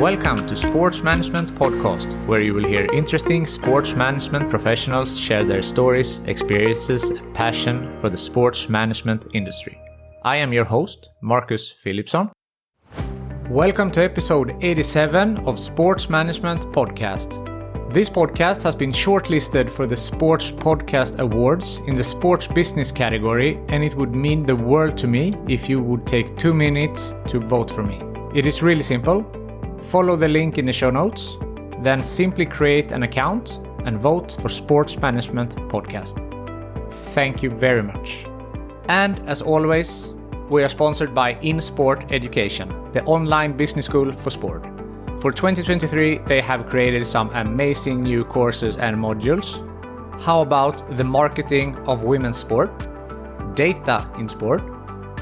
Welcome to Sports Management Podcast, where you will hear interesting sports management professionals share their stories, experiences, and passion for the sports management industry. I am your host, Marcus Philipson. Welcome to episode 87 of Sports Management Podcast. This podcast has been shortlisted for the Sports Podcast Awards in the sports business category, and it would mean the world to me if you would take 2 minutes to vote for me. It is really simple. Follow the link in the show notes, then simply create an account and vote for Sports Management Podcast. Thank you very much. And as always, we are sponsored by InSport Education, the online business school for sport. For 2023, they have created some amazing new courses and modules. How about the marketing of women's sport, data in sport,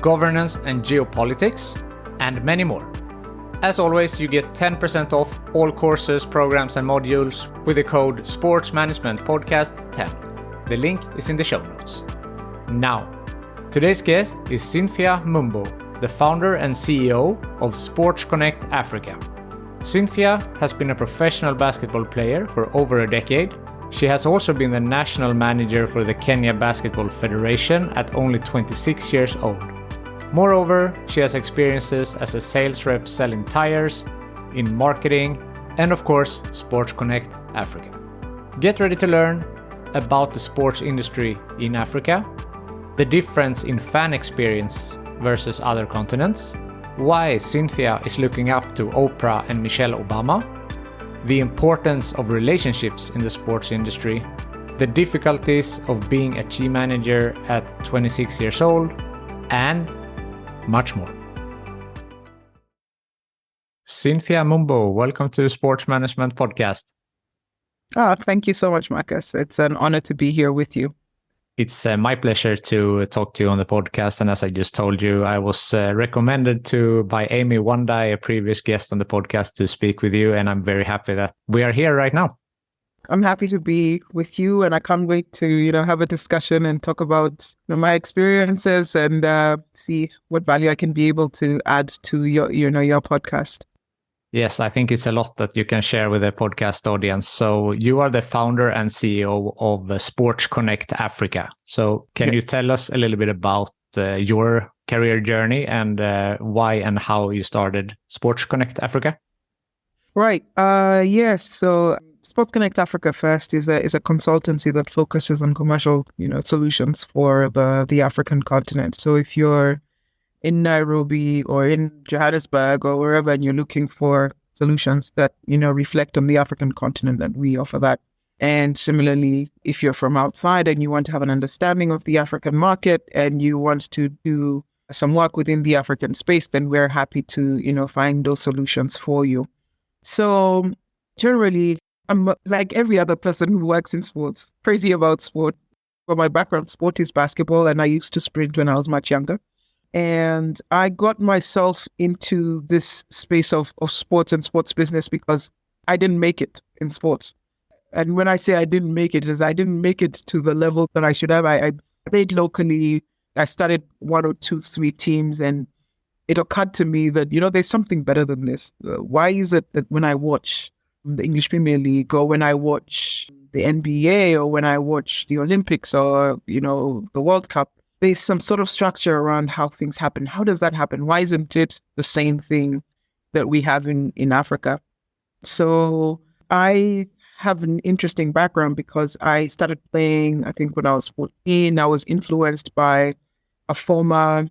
governance and geopolitics, and many more. As always, you get 10% off all courses, programs, and modules with the code Sports Management Podcast 10. The link is in the show notes. Now, today's guest is Cynthia Mumbo, the founder and CEO of Sports Connect Africa. Cynthia has been a professional basketball player for over a decade. She has also been the national manager for the Kenya Basketball Federation at only 26 years old. Moreover, she has experiences as a sales rep selling tires, in marketing, and of course, Sports Connect Africa. Get ready to learn about the sports industry in Africa, the difference in fan experience versus other continents, why Cynthia is looking up to Oprah and Michelle Obama, the importance of relationships in the sports industry, the difficulties of being a team manager at 26 years old, and much more. Cynthia Mumbo, welcome to Sports Management Podcast. Thank you so much, Marcus. It's an honor to be here with you. It's my pleasure to talk to you on the podcast. And as I just told you, I was recommended by Amy Wandai, a previous guest on the podcast, to speak with you. And I'm very happy that we are here right now. I'm happy to be with you, and I can't wait to, have a discussion and talk about my experiences and see what value I can be able to add to your podcast. Yes, I think it's a lot that you can share with the podcast audience. So you are the founder and CEO of Sports Connect Africa. So can you tell us a little bit about your career journey and why and how you started Sports Connect Africa? Right. Yes. So Sports Connect Africa first is a consultancy that focuses on commercial, solutions for the African continent. So if you're in Nairobi or in Johannesburg or wherever, and you're looking for solutions that, reflect on the African continent, then we offer that. And similarly, if you're from outside and you want to have an understanding of the African market and you want to do some work within the African space, then we're happy to, find those solutions for you. So generally, I'm like every other person who works in sports, crazy about sport. For my background, sport is basketball, and I used to sprint when I was much younger. And I got myself into this space of sports and sports business because I didn't make it in sports. And when I say I didn't make it, is I didn't make it to the level that I should have. I played locally. I started 1 or 2, 3 teams, and it occurred to me that, there's something better than this. Why is it that when I watch the English Premier League, or when I watch the NBA, or when I watch the Olympics, or, the World Cup, there's some sort of structure around how things happen. How does that happen? Why isn't it the same thing that we have in Africa? So I have an interesting background because I started playing, I think when I was 14. I was influenced by a former,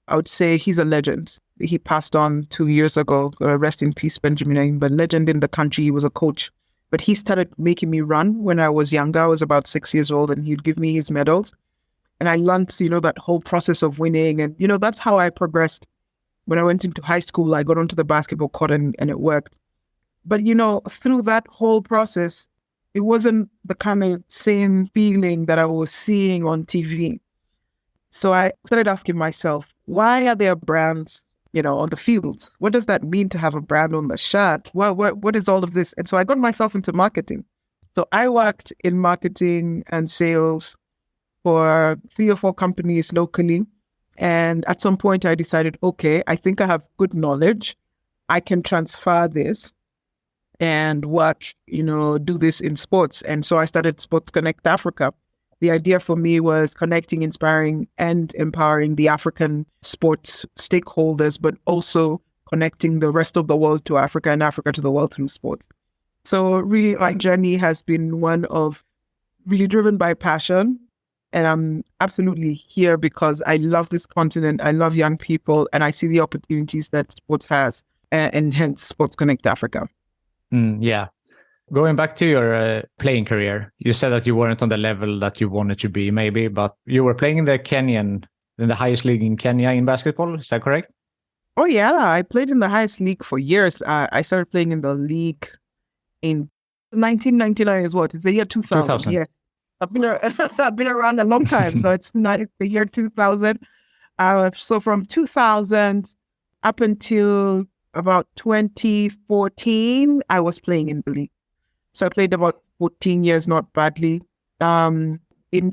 I would say he's a legend. He passed on 2 years ago. Rest in peace, Benjamin. But legend in the country. He was a coach. But he started making me run when I was younger. I was about 6 years old, and he'd give me his medals. And I learned, that whole process of winning. And, that's how I progressed. When I went into high school, I got onto the basketball court and it worked. But, through that whole process, it wasn't the kind of same feeling that I was seeing on TV. So I started asking myself, why are there brands, on the fields? What does that mean to have a brand on the shirt? What is all of this? And so I got myself into marketing. So I worked in marketing and sales for 3 or 4 companies locally. And at some point I decided, okay, I think I have good knowledge. I can transfer this and watch, do this in sports. And so I started Sports Connect Africa. The idea for me was connecting, inspiring, and empowering the African sports stakeholders, but also connecting the rest of the world to Africa and Africa to the world through sports. So really, my journey has been one of really driven by passion. And I'm absolutely here because I love this continent. I love young people, and I see the opportunities that sports has, and hence Sports Connect Africa. Yeah. Going back to your playing career, you said that you weren't on the level that you wanted to be, maybe, but you were playing in the highest league in Kenya in basketball. Is that correct? Oh, yeah. I played in the highest league for years. I started playing in the league in 1999 as well. It's the year 2000. Yes. I've been around a long time. So it's not the year 2000. So from 2000 up until about 2014, I was playing in the league. So I played about 14 years, not badly. In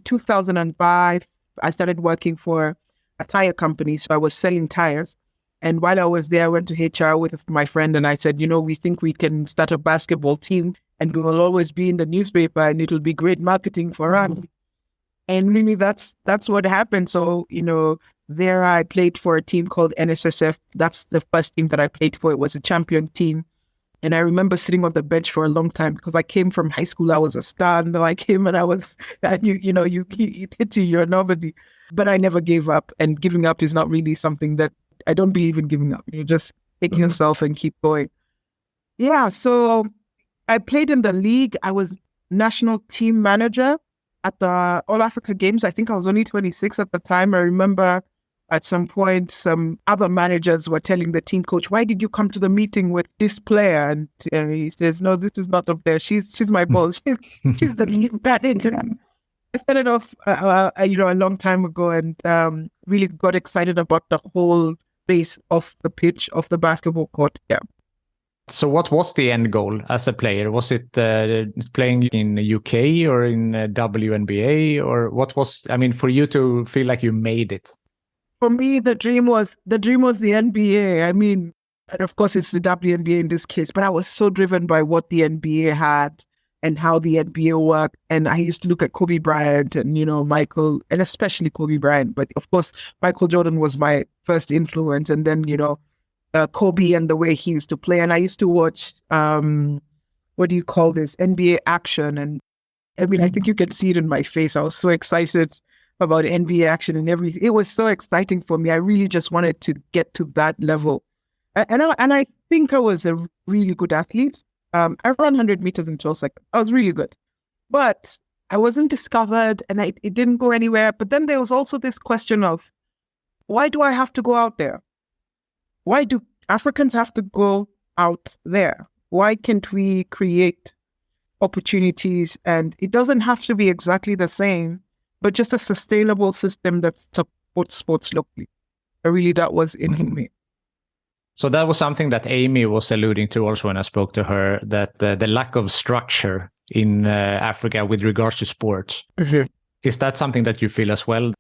2005, I started working for a tire company. So I was selling tires. And while I was there, I went to HR with my friend and I said, we think we can start a basketball team and we will always be in the newspaper and it will be great marketing for us. And really, that's what happened. So, there I played for a team called NSSF. That's the first team that I played for. It was a champion team. And I remember sitting on the bench for a long time because I came from high school. I was a star. And then I came and it hit you, you're nobody. But I never gave up. And giving up is not really something that I don't believe in giving up. You just take yourself and keep going. Yeah, so I played in the league. I was national team manager at the All Africa Games. I think I was only 26 at the time. I remember at some point, some other managers were telling the team coach, "Why did you come to the meeting with this player?" And he says, "No, this is not a player. She's my boss. She's the lead manager." I started off, a long time ago, and really got excited about the whole base of the pitch of the basketball court. Yeah. So what was the end goal as a player? Was it playing in UK or in WNBA, or what was? I mean, for you to feel like you made it. For me, the dream was the NBA. I mean, and of course, it's the WNBA in this case, but I was so driven by what the NBA had and how the NBA worked. And I used to look at Kobe Bryant and, Michael, and especially Kobe Bryant. But of course, Michael Jordan was my first influence. And then, Kobe and the way he used to play. And I used to watch, what do you call this? NBA action. And I mean, I think you can see it in my face. I was so excited about NBA action and everything. It was so exciting for me. I really just wanted to get to that level. And I think I was a really good athlete. I ran 100 meters in 12 seconds. I was really good. But I wasn't discovered and it didn't go anywhere. But then there was also this question of, why do I have to go out there? Why do Africans have to go out there? Why can't we create opportunities? And it doesn't have to be exactly the same, but just a sustainable system that supports sports locally. Really, that was in me. So that was something that Amy was alluding to also when I spoke to her, that the lack of structure in Africa with regards to sports. Mm-hmm. Is that something that you feel as well?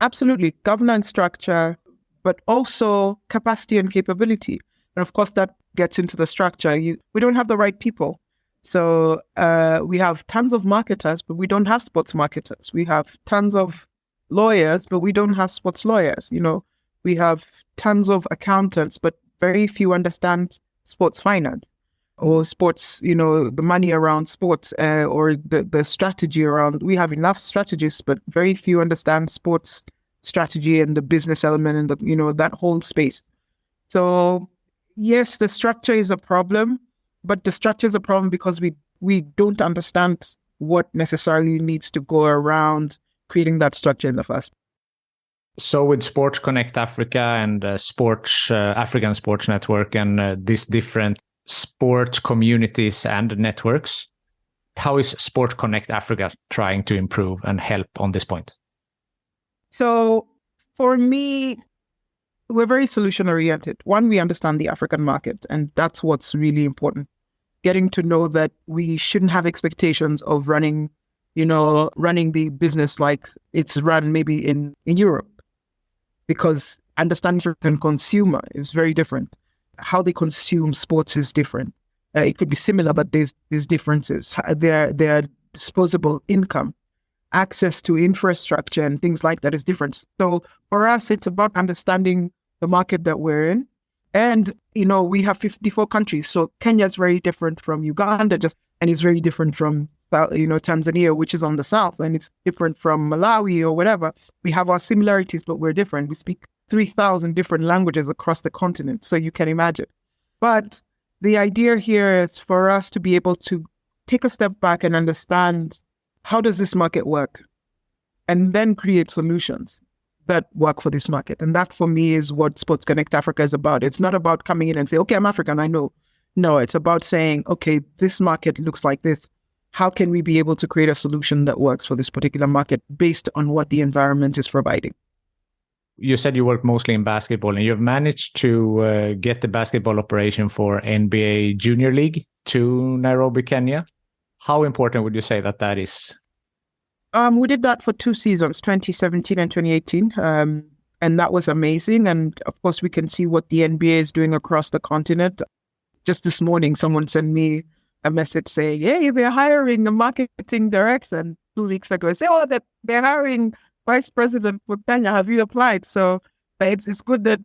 Absolutely. Governance structure, but also capacity and capability. And of course, that gets into the structure. We don't have the right people. So we have tons of marketers, but we don't have sports marketers. We have tons of lawyers, but we don't have sports lawyers. We have tons of accountants, but very few understand sports finance or sports, the money around sports or the strategy around. We have enough strategists, but very few understand sports strategy and the business element and that whole space. So yes, the structure is a problem, but the structure is a problem because we don't understand what necessarily needs to go around creating that structure in the first. So with Sports Connect Africa and African Sports Network and these different sport communities and networks, how is Sports Connect Africa trying to improve and help on this point? So for me, we're very solution oriented. One, we understand the African market, and that's what's really important. Getting to know that we shouldn't have expectations of running the business like it's run maybe in Europe, because understanding African consumer is very different. How they consume sports is different. It could be similar, but there's differences. Their disposable income, access to infrastructure and things like that is different. So for us, it's about understanding the market that we're in. And, we have 54 countries. So Kenya is very different from Uganda, and it's very different from, Tanzania, which is on the south, and it's different from Malawi or whatever. We have our similarities, but we're different. We speak 3,000 different languages across the continent. So you can imagine. But the idea here is for us to be able to take a step back and understand, how does this market work? And then create solutions that work for this market. And that for me is what Sports Connect Africa is about. It's not about coming in and say, okay, I'm African, I know. No, it's about saying, okay, this market looks like this. How can we be able to create a solution that works for this particular market based on what the environment is providing? You said you work mostly in basketball, and you've managed to get the basketball operation for NBA Junior League to Nairobi, Kenya. How important would you say that is? We did that for 2 seasons, 2017 and 2018. And that was amazing. And of course, we can see what the NBA is doing across the continent. Just this morning, someone sent me a message saying, hey, they're hiring a marketing director. And 2 weeks ago, I said, oh, they're hiring vice president for Kenya. Have you applied? So it's good that,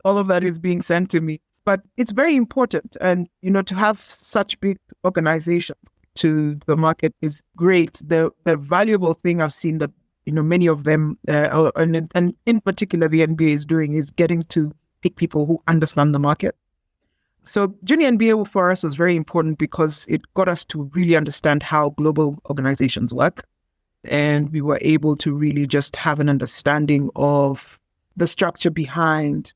all of that is being sent to me. But it's very important. And, to have such big organizations to the market is great. The valuable thing I've seen that, many of them, and in particular the NBA is doing, is getting to pick people who understand the market. So Junior NBA for us was very important because it got us to really understand how global organizations work. And we were able to really just have an understanding of the structure behind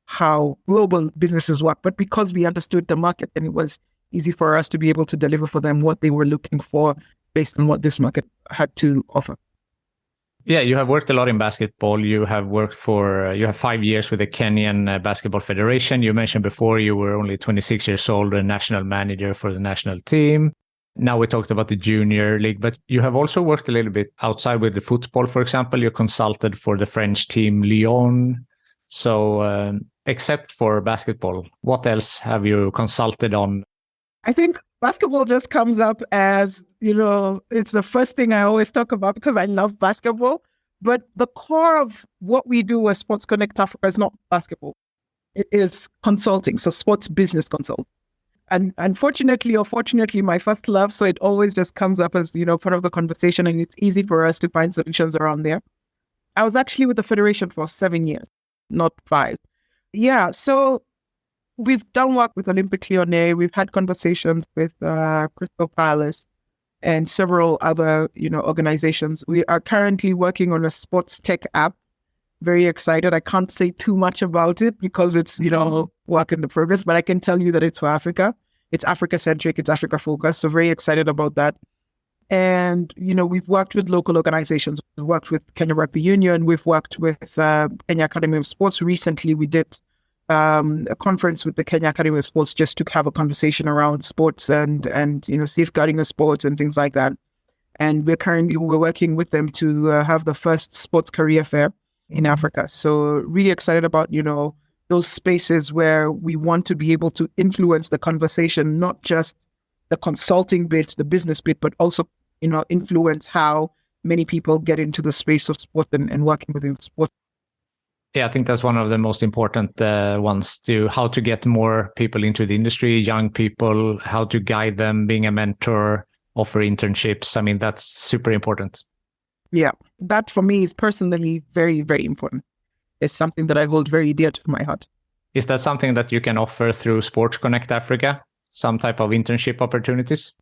how global businesses work. But because we understood the market, and it was easy for us to be able to deliver for them what they were looking for based on what this market had to offer. Yeah, you have worked a lot in basketball. You have 5 years with the Kenyan Basketball Federation. You mentioned before you were only 26 years old, a national manager for the national team. Now we talked about the junior league, but you have also worked a little bit outside with the football. For example, you consulted for the French team Lyon. So except for basketball, what else have you consulted on? I think basketball just comes up as, it's the first thing I always talk about because I love basketball. But the core of what we do as Sports Connect Africa is not basketball. It is consulting, so sports business consulting. And unfortunately or fortunately, my first love, so it always just comes up as, part of the conversation, and it's easy for us to find solutions around there. I was actually with the Federation for 7 years, not 5. Yeah, so we've done work with Olympic Lyonnais. We've had conversations with Crystal Palace and several other, organizations. We are currently working on a sports tech app. Very excited. I can't say too much about it because it's, work in the progress, but I can tell you that it's for Africa. It's Africa-centric. It's Africa-focused. So very excited about that. And, we've worked with local organizations. We've worked with Kenya Rugby Union. We've worked with Kenya Academy of Sports. Recently, we did a conference with the Kenya Academy of Sports just to have a conversation around sports and safeguarding of sports and things like that. And we're working with them to have the first sports career fair in Africa. So really excited about, those spaces where we want to be able to influence the conversation, not just the consulting bit, the business bit, but also, influence how many people get into the space of sport and working within sport. Yeah, I think that's one of the most important ones, to how to get more people into the industry, young people, how to guide them, being a mentor, offer internships. I mean, that's super important. Yeah, that for me is personally very, very important. It's something that I hold very dear to my heart. Is that something that you can offer through Sports Connect Africa? Some type of internship opportunities?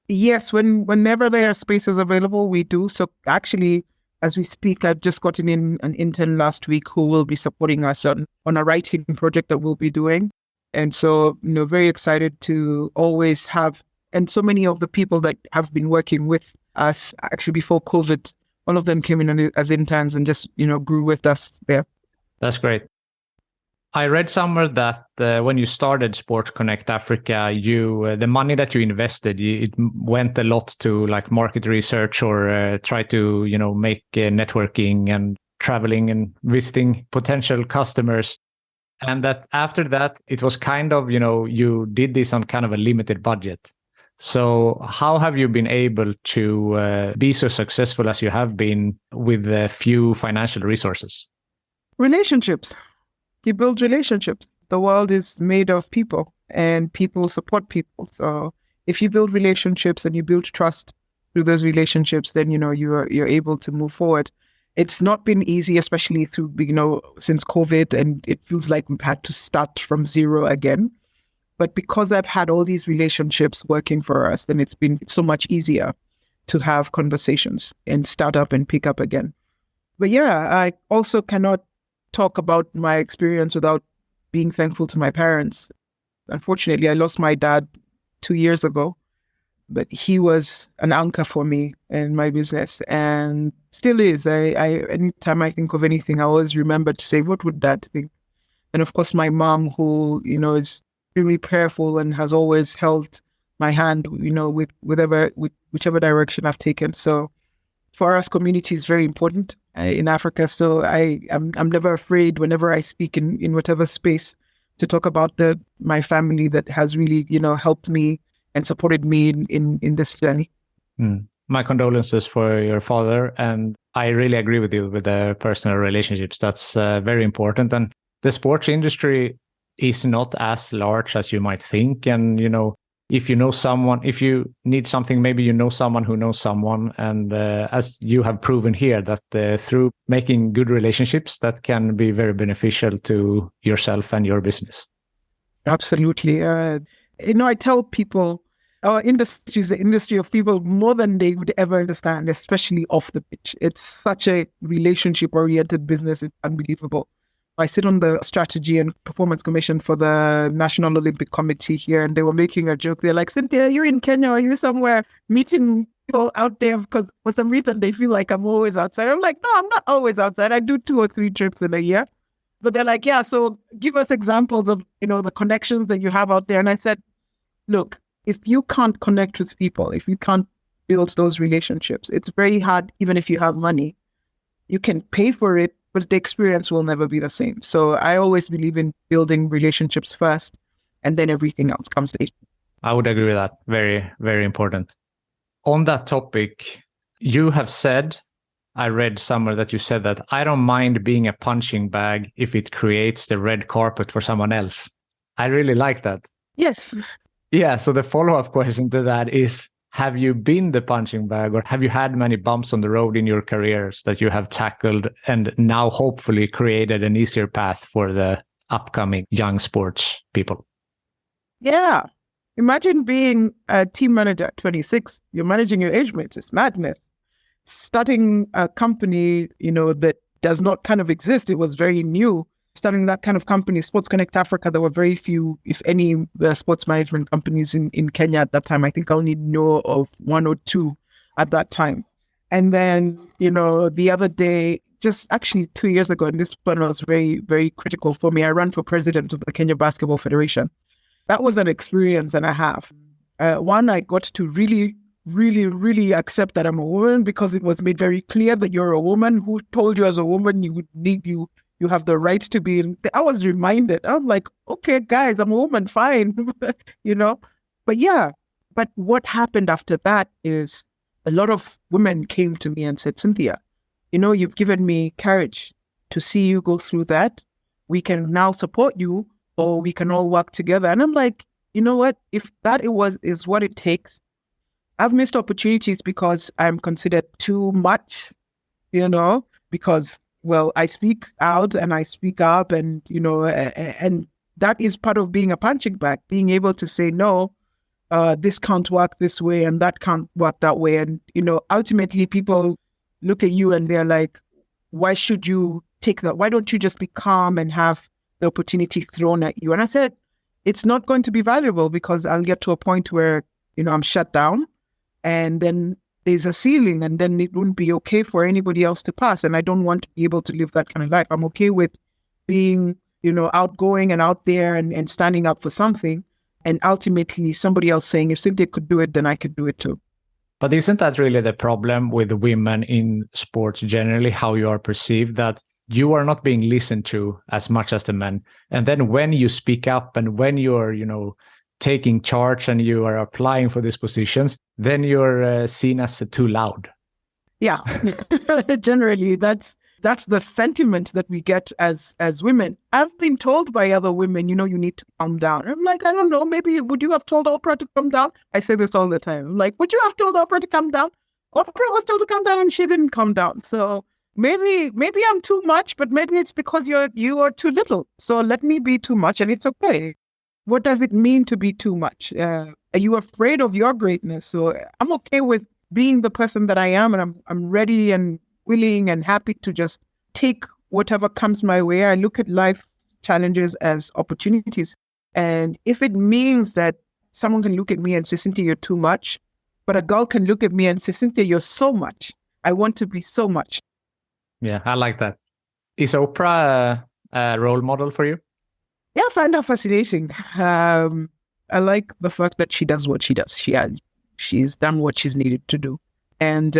Yes, whenever there are spaces available, we do. So actually, as we speak, I've just gotten in an intern last week who will be supporting us on a writing project that we'll be doing. And so, very excited to always have, and so many of the people that have been working with us actually before COVID, all of them came in as interns and just, grew with us there. That's great. I read somewhere that when you started Sports Connect Africa, the money that you invested, it went a lot to like market research or try to, make networking and traveling and visiting potential customers. And that after that, it was kind of, you did this on kind of a limited budget. So how have you been able to be so successful as you have been with few financial resources? Relationships. You build relationships. The world is made of people and people support people. So if you build relationships and you build trust through those relationships, then, you're able to move forward. It's not been easy, especially through, since COVID, and it feels like we've had to start from zero again. But because I've had all these relationships working for us, then it's been so much easier to have conversations and start up and pick up again. But yeah, I also cannot talk about my experience without being thankful to my parents. Unfortunately, I lost my dad 2 years ago, but he was an anchor for me in my business and still is. Anytime I think of anything, I always remember to say, what would Dad think? And of course, my mom, who, is really prayerful and has always held my hand, with whichever direction I've taken. So for us, community is very important in Africa. So I'm never afraid whenever I speak in whatever space to talk about my family that has really, helped me and supported me in this journey. My condolences for your father. And I really agree with you with the personal relationships. That's very important. And the sports industry is not as large as you might think. And, if you know someone, if you need something, maybe you know someone who knows someone. And as you have proven here, that through making good relationships, that can be very beneficial to yourself and your business. Absolutely. I tell people our industry is the industry of people more than they would ever understand, especially off the pitch. It's such a relationship-oriented business. It's unbelievable. I sit on the strategy and performance commission for the National Olympic Committee here, and they were making a joke. They're like, Cynthia, you're in Kenya, are you somewhere meeting people out there? Because for some reason they feel like I'm always outside. I'm like, no, I'm not always outside. I do 2 or 3 trips in a year. But they're like, yeah, so give us examples of, the connections that you have out there. And I said, look, if you can't connect with people, if you can't build those relationships, it's very hard, even if you have money. You can pay for it, but the experience will never be the same. So I always believe in building relationships first, and then everything else comes later. I would agree with that. Very, very important. On that topic, you have said, I read somewhere that you said that I don't mind being a punching bag if it creates the red carpet for someone else. I really like that. Yes. Yeah. So the follow-up question to that is, have you been the punching bag, or have you had many bumps on the road in your careers that you have tackled and now hopefully created an easier path for the upcoming young sports people? Yeah. Imagine being a team manager at 26. You're managing your age mates. It's madness. Starting a company, that does not kind of exist. It was very new. Starting that kind of company, Sports Connect Africa, there were very few, if any, sports management companies in Kenya at that time. I think I only know of 1 or 2 at that time. And then, the other day, just actually 2 years ago, and this one was very, very critical for me, I ran for president of the Kenya Basketball Federation. That was an experience and a half. One, I got to really, really, really accept that I'm a woman, because it was made very clear that you're a woman. Who told you as a woman you have the right to be in? I was reminded. I'm like, okay, guys, I'm a woman, fine, But yeah, but what happened after that is a lot of women came to me and said, Cynthia, you've given me courage to see you go through that. We can now support you, or we can all work together. And I'm like, you know what? If that is what it takes, I've missed opportunities because I'm considered too much, because, well, I speak out and I speak up, and, and that is part of being a punching bag, being able to say, no, this can't work this way and that can't work that way. And, ultimately people look at you and they're like, why should you take that? Why don't you just be calm and have the opportunity thrown at you? And I said, it's not going to be valuable, because I'll get to a point where, I'm shut down, and then there's a ceiling, and then it wouldn't be okay for anybody else to pass. And I don't want to be able to live that kind of life. I'm okay with being, outgoing and out there and standing up for something. And ultimately somebody else saying, if Cynthia could do it, then I could do it too. But isn't that really the problem with women in sports generally, how you are perceived? That you are not being listened to as much as the men. And then when you speak up and when you're, taking charge and you are applying for these positions, then you're seen as too loud. Yeah, generally that's the sentiment that we get as women. I've been told by other women, you need to calm down. I'm like, I don't know, maybe would you have told Oprah to calm down? I say this all the time. I'm like, would you have told Oprah to calm down? Oprah was told to calm down and she didn't calm down. So maybe I'm too much, but maybe it's because you are too little. So let me be too much and it's okay. What does it mean to be too much? Are you afraid of your greatness? So I'm okay with being the person that I am, and I'm ready and willing and happy to just take whatever comes my way. I look at life challenges as opportunities. And if it means that someone can look at me and say, Cynthia, you're too much, but a girl can look at me and say, Cynthia, you're so much. I want to be so much. Yeah, I like that. Is Oprah a role model for you? Yeah, I find her fascinating. I like the fact that she does what she does. She's done what she's needed to do. And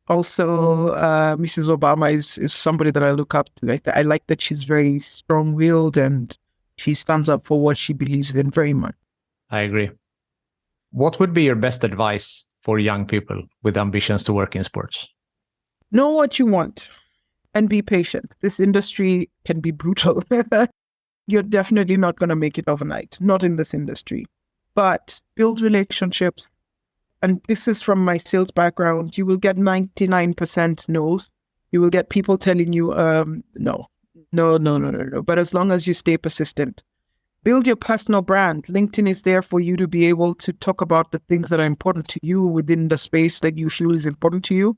also, Mrs. Obama is somebody that I look up to. I like that she's very strong-willed and she stands up for what she believes in very much. I agree. What would be your best advice for young people with ambitions to work in sports? Know what you want and be patient. This industry can be brutal. You're definitely not going to make it overnight, not in this industry. But build relationships. And this is from my sales background. You will get 99% no's. You will get people telling you, no. But as long as you stay persistent, build your personal brand. LinkedIn is there for you to be able to talk about the things that are important to you within the space that you feel is important to you.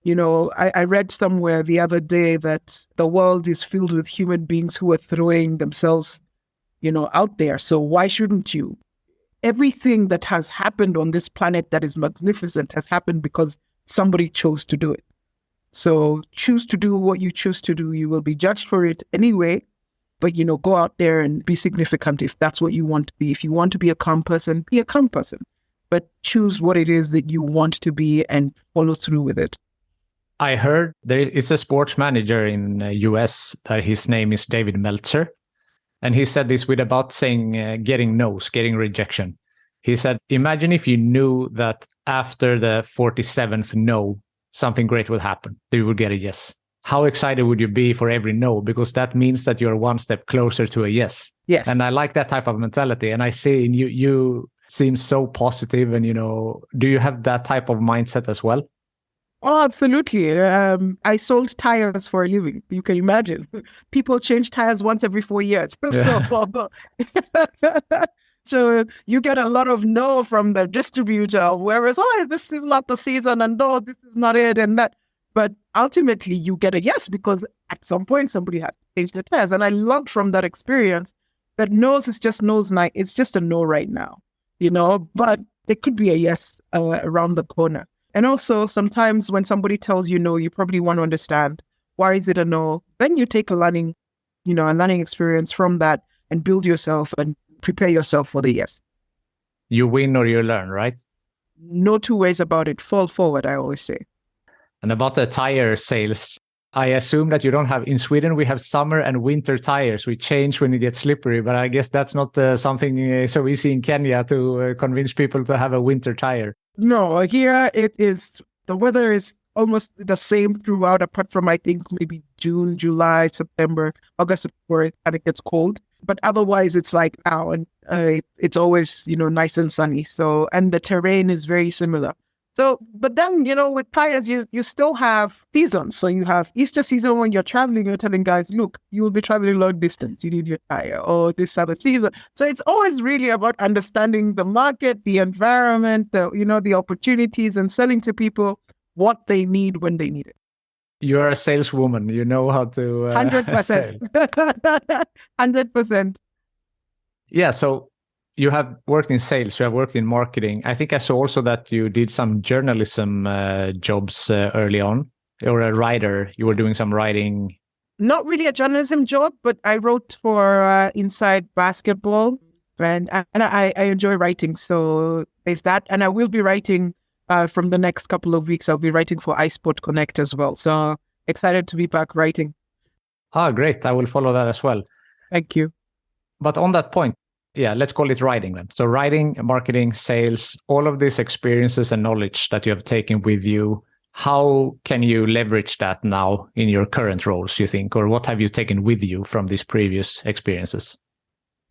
I read somewhere the other day that the world is filled with human beings who are throwing themselves, out there. So why shouldn't you? Everything that has happened on this planet that is magnificent has happened because somebody chose to do it. So choose to do what you choose to do. You will be judged for it anyway, but, go out there and be significant if that's what you want to be. If you want to be a calm person, be a calm person, but choose what it is that you want to be and follow through with it. I heard there is a sports manager in US. His name is David Meltzer. And he said this with about saying getting no's, getting rejection. He said, imagine if you knew that after the 47th no, something great would happen. That you would get a yes. How excited would you be for every no? Because that means that you're one step closer to a yes. Yes. And I like that type of mentality. And I see in you seem so positive. And, do you have that type of mindset as well? Oh, absolutely. I sold tires for a living. You can imagine. People change tires once every 4 years. Yeah. So you get a lot of no from the distributor, whereas, this is not the season, and no, this is not it, and that. But ultimately, you get a yes because at some point, somebody has to change the tires. And I learned from that experience that no's is just no's night. It's just a no right now, but there could be a yes around the corner. And also, sometimes when somebody tells you no, you probably want to understand, why is it a no? Then you take a learning experience from that and build yourself and prepare yourself for the yes. You win or you learn, right? No two ways about it. Fall forward, I always say. And about the tire sales, I assume that you don't have, in Sweden, we have summer and winter tires. We change when it gets slippery, but I guess that's not something so easy in Kenya to convince people to have a winter tire. No, here the weather is almost the same throughout, apart from, I think, maybe June, July, September, August, where it kind of gets cold. But otherwise, it's like now, and it's always, nice and sunny. So, and the terrain is very similar. So, but then, with tires, you still have seasons. So you have Easter season when you're traveling, you're telling guys, look, you will be traveling long distance. You need your tire, or this other season. So it's always really about understanding the market, the environment, the opportunities, and selling to people what they need when they need it. You're a saleswoman. You know how to 100%. 100%. Yeah, so you have worked in sales, you have worked in marketing. I think I saw also that you did some journalism jobs early on. You're a writer. You were doing some writing. Not really a journalism job, but I wrote for Inside Basketball, and I enjoy writing. So there's that. And I will be writing from the next couple of weeks. I'll be writing for iSport Connect as well. So excited to be back writing. Ah, great. I will follow that as well. Thank you. But on that point, yeah, let's call it writing then. So writing, marketing, sales, all of these experiences and knowledge that you have taken with you, how can you leverage that now in your current roles, you think? Or what have you taken with you from these previous experiences?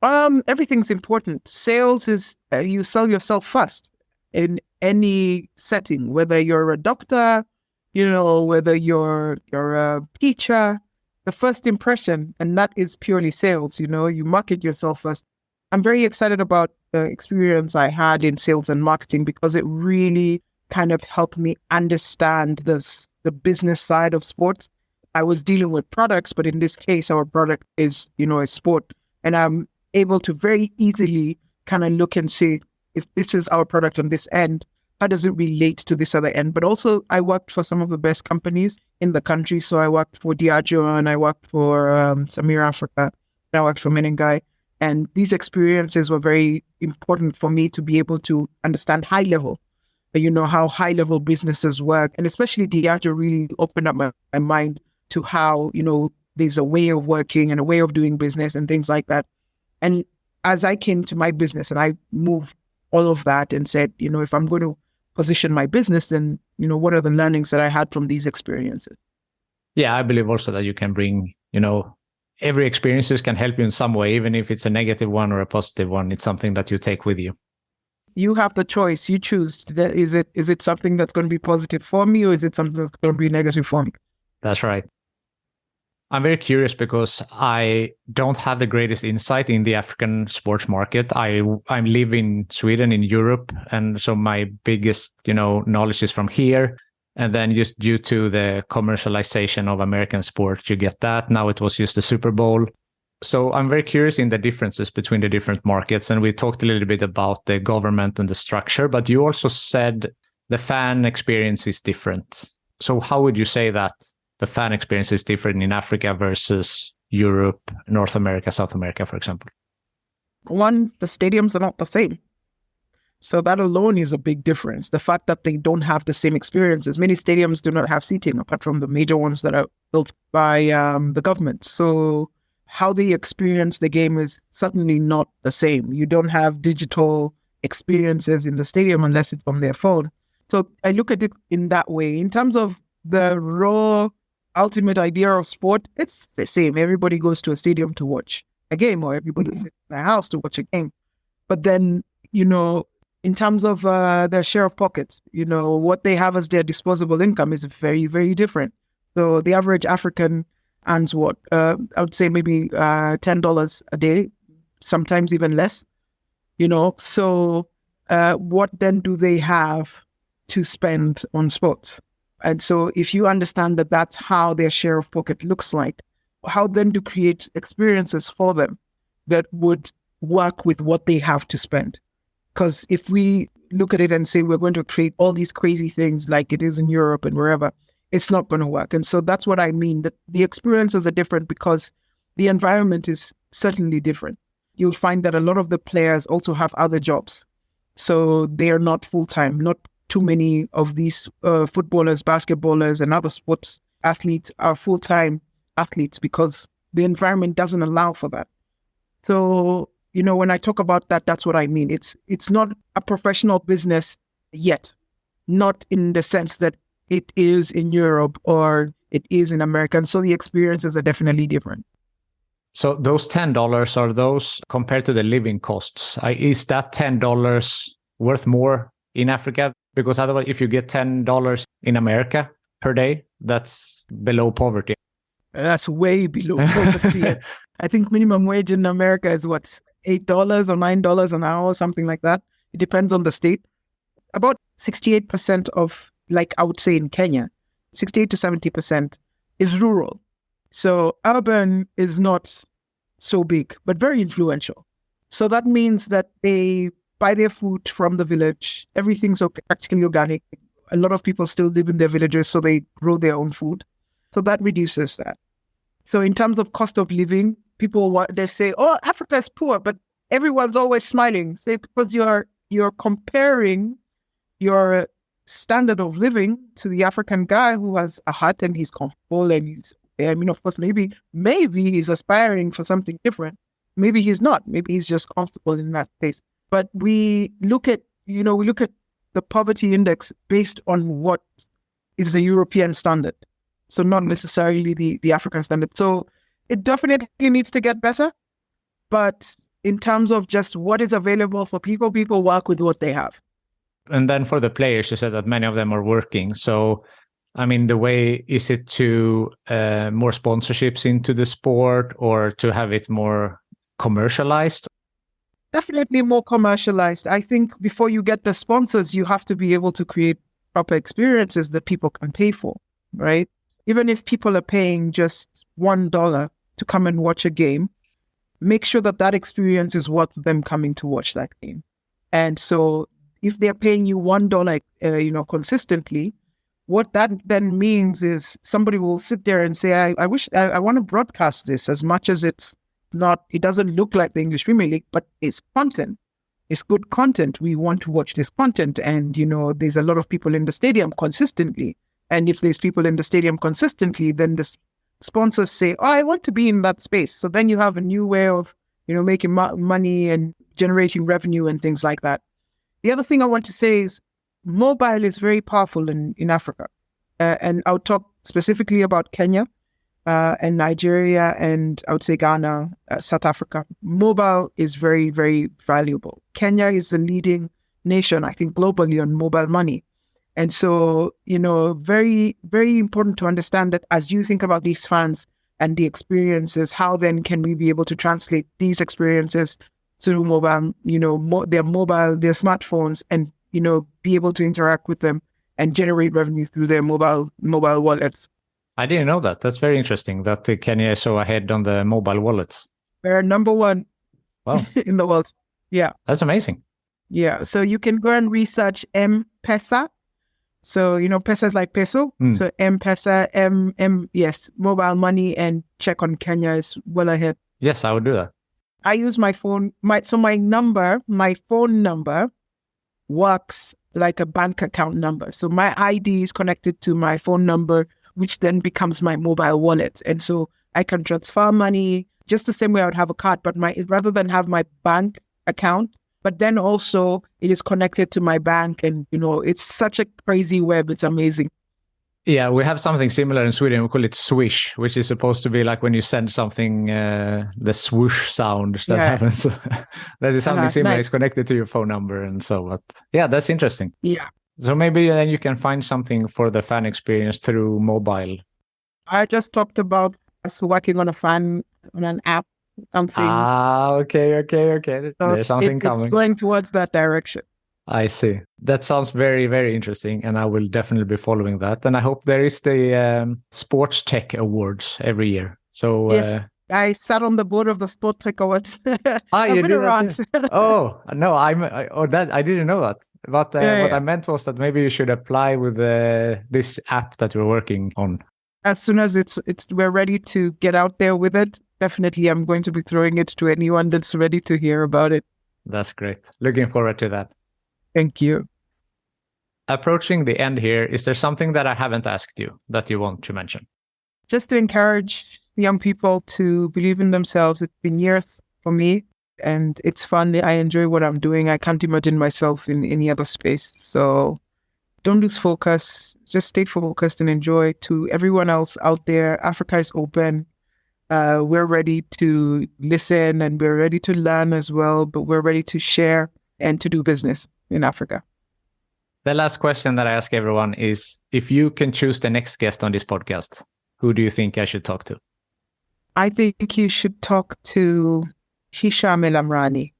Everything's important. Sales is you sell yourself first in any setting, whether you're a doctor, whether you're a teacher, the first impression, and that is purely sales. You market yourself first. I'm very excited about the experience I had in sales and marketing because it really kind of helped me understand the business side of sports. I was dealing with products, but in this case, our product is, a sport. And I'm able to very easily kind of look and see if this is our product on this end, how does it relate to this other end? But also, I worked for some of the best companies in the country. So I worked for Diageo and I worked for Samir Africa. And I worked for Menengai. And these experiences were very important for me to be able to understand high level, how high level businesses work. And especially Diageo really opened up my mind to how, there's a way of working and a way of doing business and things like that. And as I came to my business and I moved all of that and said, if I'm going to position my business, then, what are the learnings that I had from these experiences? Yeah, I believe also that you can bring, every experiences can help you in some way, even if it's a negative one or a positive one. It's something that you take with you. You have the choice. You choose. Is it something that's going to be positive for me, or is it something that's going to be negative for me? That's right. I'm very curious because I don't have the greatest insight in the African sports market. I live in Sweden, in Europe, and so my biggest, knowledge is from here. And then just due to the commercialization of American sports, you get that. Now it was just the Super Bowl. So I'm very curious in the differences between the different markets. And we talked a little bit about the government and the structure, but you also said the fan experience is different. So how would you say that the fan experience is different in Africa versus Europe, North America, South America, for example? One, the stadiums are not the same. So that alone is a big difference. The fact that they don't have the same experiences. Many stadiums do not have seating apart from the major ones that are built by the government. So how they experience the game is certainly not the same. You don't have digital experiences in the stadium unless it's on their phone. So I look at it in that way. In terms of the raw ultimate idea of sport, it's the same. Everybody goes to a stadium to watch a game, or everybody goes to their house to watch a game. But then, in terms of their share of pockets, what they have as their disposable income is very, very different. So the average African earns what? I would say maybe $10 a day, sometimes even less, So what then do they have to spend on sports? And so if you understand that that's how their share of pocket looks like, how then to create experiences for them that would work with what they have to spend? Because if we look at it and say we're going to create all these crazy things like it is in Europe and wherever, it's not going to work. And so that's what I mean, that the experiences are different because the environment is certainly different. You'll find that a lot of the players also have other jobs. So they are not full-time. Not too many of these footballers, basketballers, and other sports athletes are full-time athletes because the environment doesn't allow for that. So, when I talk about that, that's what I mean. It's not a professional business yet, not in the sense that it is in Europe or it is in America. And so the experiences are definitely different. So those $10, are those compared to the living costs? Is that $10 worth more in Africa? Because otherwise, if you get $10 in America per day, that's below poverty. That's way below poverty. I think minimum wage in America is what, $8 or $9 an hour, something like that. It depends on the state. About 68% of, like I would say in Kenya, 68 to 70% is rural. So urban is not so big, but very influential. So that means that they buy their food from the village. Everything's practically organic. A lot of people still live in their villages, so they grow their own food. So that reduces that. So in terms of cost of living, they say, "Oh, Africa is poor," but everyone's always smiling. Say because you're comparing your standard of living to the African guy who has a hut and he's comfortable and of course, maybe he's aspiring for something different. Maybe he's not. Maybe he's just comfortable in that space. But we look at the poverty index based on what is the European standard. So not necessarily the African standard. So it definitely needs to get better. But in terms of just what is available for people work with what they have. And then for the players, you said that many of them are working. So, I mean, the way is it to more sponsorships into the sport or to have it more commercialized? Definitely more commercialized. I think before you get the sponsors, you have to be able to create proper experiences that people can pay for, right? Even if people are paying just $1 to come and watch a game, make sure that experience is worth them coming to watch that game. And so if they're paying you $1, consistently, what that then means is somebody will sit there and say, I want to broadcast this as much as it doesn't look like the English Premier League, but it's content. It's good content. We want to watch this content. And, there's a lot of people in the stadium consistently. And if there's people in the stadium consistently, then the sponsors say, I want to be in that space. So then you have a new way of, making money and generating revenue and things like that. The other thing I want to say is mobile is very powerful in Africa. And I'll talk specifically about Kenya and Nigeria and I would say Ghana, South Africa. Mobile is very, very valuable. Kenya is the leading nation, I think, globally on mobile money. And so, very, very important to understand that as you think about these fans and the experiences, how then can we be able to translate these experiences through mobile, their smartphones and, be able to interact with them and generate revenue through their mobile wallets. I didn't know that. That's very interesting that Kenya is so ahead on the mobile wallets. They're number one in the world. Yeah. That's amazing. Yeah. So you can go and research M-Pesa. So, Pesa is like peso. So M-Pesa, yes, mobile money, and check on Kenya is well ahead. Yes, I would do that. I use my phone. My phone number works like a bank account number. So my ID is connected to my phone number, which then becomes my mobile wallet. And so I can transfer money just the same way I would have a card, but rather than have my bank account, but then also it is connected to my bank. And, it's such a crazy web. It's amazing. Yeah, we have something similar in Sweden. We call it swish, which is supposed to be like when you send something, the swoosh sound that happens. That is something similar. Nice. It's connected to your phone number and so. But yeah, that's interesting. Yeah. So maybe then you can find something for the fan experience through mobile. I just talked about us working on an app, something. Okay. So there's something coming. It's going towards that direction. I see. That sounds very, very interesting, and I will definitely be following that. And I hope there is the Sports Tech Awards every year. So yes, I sat on the board of the Sports Tech Awards. You did that? Oh no, I didn't know that. But what I meant was that maybe you should apply with this app that you're working on. As soon as we're ready to get out there with it, definitely I'm going to be throwing it to anyone that's ready to hear about it. That's great. Looking forward to that. Thank you. Approaching the end here, is there something that I haven't asked you that you want to mention? Just to encourage young people to believe in themselves. It's been years for me, and it's fun. I enjoy what I'm doing. I can't imagine myself in any other space. So don't lose focus. Just stay focused and enjoy. To everyone else out there, Africa is open. We're ready to listen and we're ready to learn as well, but we're ready to share and to do business in Africa. The last question that I ask everyone is, if you can choose the next guest on this podcast, who do you think I should talk to? I think you should talk to Hisham El Amrani.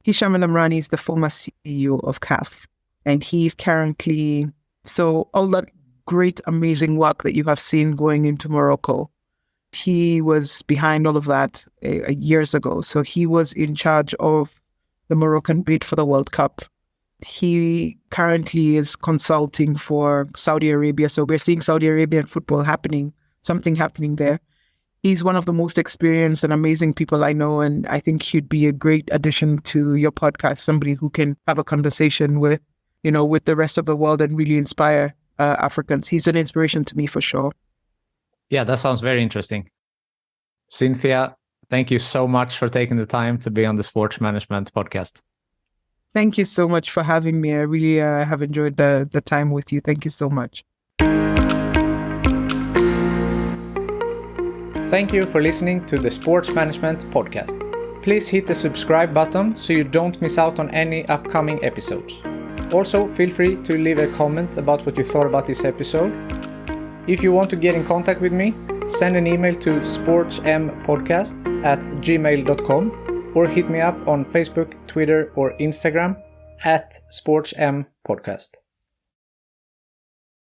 Hisham El Amrani is the former CEO of CAF, and he's currently, so all that great, amazing work that you have seen going into Morocco, he was behind all of that years ago. So he was in charge of the Moroccan bid for the World Cup. He currently is consulting for Saudi Arabia. So we're seeing Saudi Arabian football something happening there. He's one of the most experienced and amazing people I know. And I think he'd be a great addition to your podcast, somebody who can have a conversation with, with the rest of the world and really inspire Africans. He's an inspiration to me for sure. Yeah, that sounds very interesting. Cynthia, thank you so much for taking the time to be on the Sports Management Podcast. Thank you so much for having me. I really have enjoyed the time with you. Thank you so much. Thank you for listening to the Sports Management Podcast. Please hit the subscribe button so you don't miss out on any upcoming episodes. Also, feel free to leave a comment about what you thought about this episode. If you want to get in contact with me, send an email to sportsmpodcast@gmail.com or hit me up on Facebook, Twitter, or Instagram @sportsmpodcast.